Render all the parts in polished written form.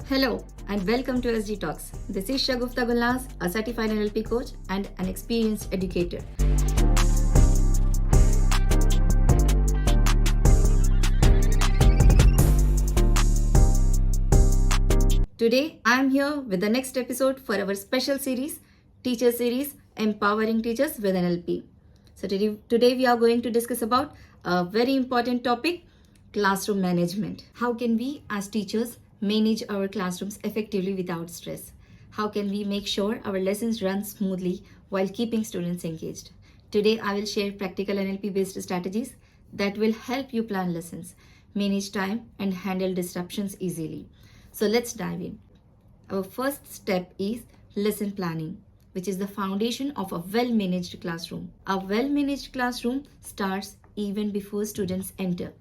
Hello and welcome to SG Talks. This is Shagufta Gulnaz, a certified NLP coach and an experienced educator. Today I am here with the next episode for our special series, Teacher Series, Empowering Teachers with NLP. So today we are going to discuss about a very important topic, classroom management. How can we as teachers manage our classrooms effectively without stress? How can we make sure our lessons run smoothly while keeping students engaged? Today I will share practical NLP based strategies that will help you plan lessons, manage time and handle disruptions easily. So let's dive in. Our first step is lesson planning, which is the foundation of a well-managed classroom. A well-managed classroom starts even before students enter.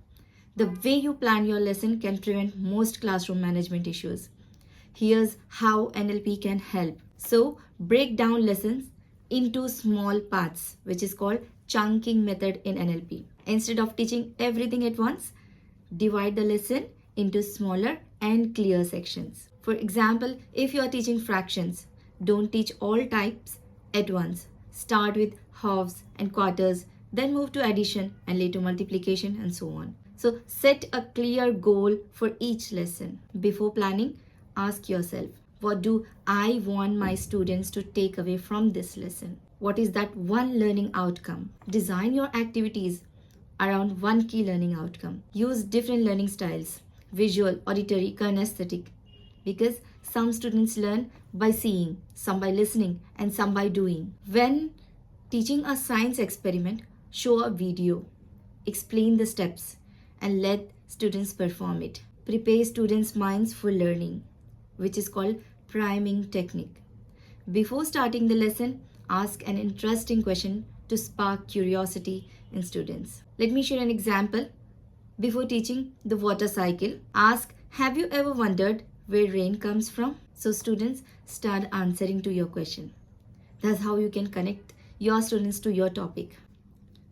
The way you plan your lesson can prevent most classroom management issues. Here's how NLP can help. So, break down lessons into small parts, which is called chunking method in NLP. Instead of teaching everything at once, divide the lesson into smaller and clear sections. For example, if you are teaching fractions, don't teach all types at once. Start with halves and quarters, then move to addition and later multiplication and so on. So set a clear goal for each lesson. Before planning, ask yourself, what do I want my students to take away from this lesson? What is that one learning outcome? Design your activities around one key learning outcome. Use different learning styles, visual, auditory, kinesthetic, because some students learn by seeing, some by listening, and some by doing. When teaching a science experiment, show a video, explain the steps, and let students perform it. Prepare students' minds for learning, which is called priming technique. Before starting the lesson, ask an interesting question to spark curiosity in students. Let me share an example. Before teaching the water cycle, ask, have you ever wondered where rain comes from? So students start answering to your question. That's how you can connect your students to your topic.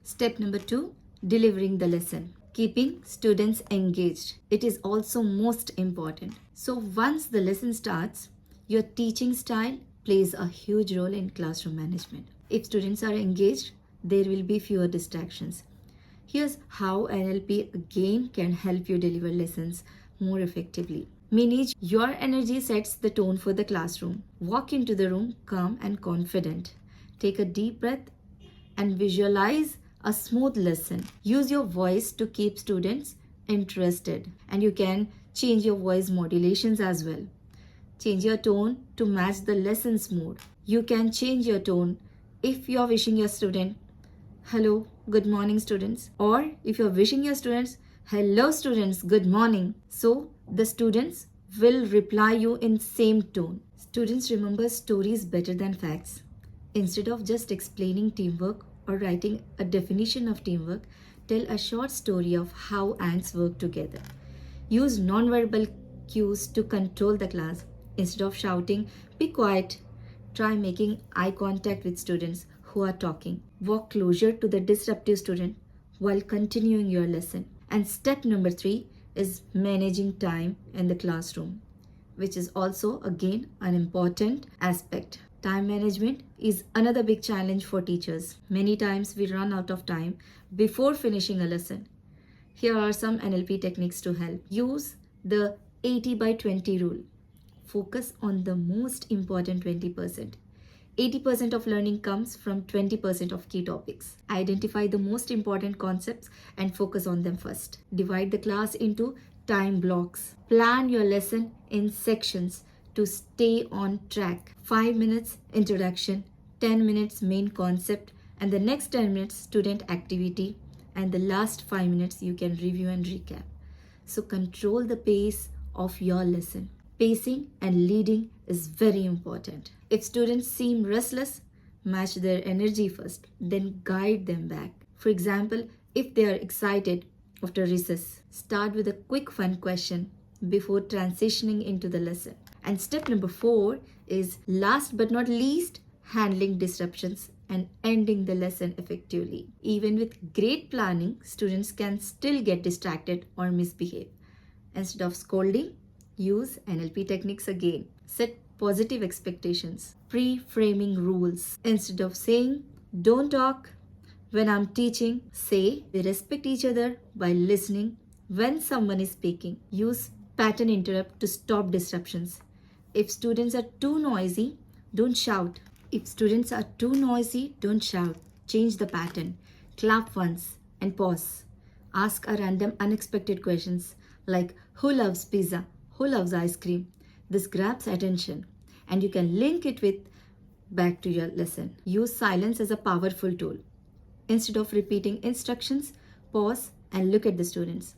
Step number 2, delivering the lesson. Keeping students engaged. It is also most important. So once the lesson starts, your teaching style plays a huge role in classroom management. If students are engaged, there will be fewer distractions. Here's how NLP again can help you deliver lessons more effectively. Manage your energy sets the tone for the classroom. Walk into the room calm and confident. Take a deep breath and visualize a smooth lesson. Use your voice to keep students interested, and you can change your voice modulations as well. Change your tone to match the lesson's mood. You can change your tone if you are wishing your student, hello, good morning students, or if you are wishing your students, hello students, good morning. So the students will reply you in same tone. Students remember stories better than facts. Instead of just explaining teamwork or writing a definition of teamwork, tell a short story of how ants work together. Use non-verbal cues to control the class. Instead of shouting, be quiet, try making eye contact with students who are talking. Walk closer to the disruptive student while continuing your lesson. And step number 3 is managing time in the classroom, which is also again an important aspect. Time management is another big challenge for teachers. Many times we run out of time before finishing a lesson. Here are some NLP techniques to help. Use the 80 by 20 rule. Focus on the most important 20%. 80% of learning comes from 20% of key topics. Identify the most important concepts and focus on them first. Divide the class into time blocks. Plan your lesson in sections to stay on track. 5 minutes introduction, 10 minutes main concept, and the next 10 minutes student activity, and the last 5 minutes you can review and recap. So control the pace of your lesson. Pacing and leading is very important. If students seem restless, match their energy first, then guide them back. For example, if they are excited after recess, start with a quick fun question before transitioning into the lesson. And step number 4 is, last but not least, handling disruptions and ending the lesson effectively. Even with great planning, students can still get distracted or misbehave. Instead of scolding, Use NLP techniques again. Set positive expectations. Pre-framing rules. Instead of saying, don't talk when I'm teaching, say, we respect each other by listening when someone is speaking. Use pattern interrupt to stop disruptions. If students are too noisy, don't shout. If students are too noisy, don't shout. Change the pattern. Clap once and pause. Ask a random unexpected questions like who loves pizza? Who loves ice cream? This grabs attention and you can link it with back to your lesson. Use silence as a powerful tool. Instead of repeating instructions, pause and look at the students.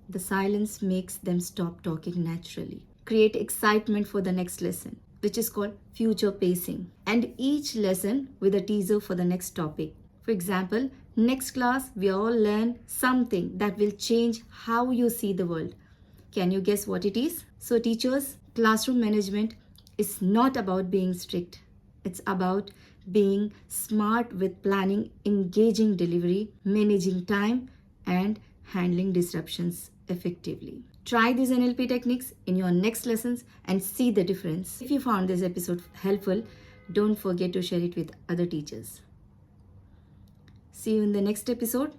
The silence makes them stop talking naturally. Create excitement for the next lesson, which is called future pacing. And each lesson with a teaser for the next topic. For example, next class we all learn something that will change how you see the world. Can you guess what it is? So teachers, classroom management is not about being strict. It's about being smart with planning, engaging delivery, managing time, and handling disruptions effectively. Try these NLP techniques in your next lessons and see the difference. If you found this episode helpful, don't forget to share it with other teachers. See you in the next episode.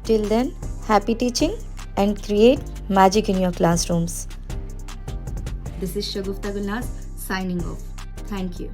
Till then, happy teaching and create magic in your classrooms. This is Shagufta Gulnaz signing off. Thank you.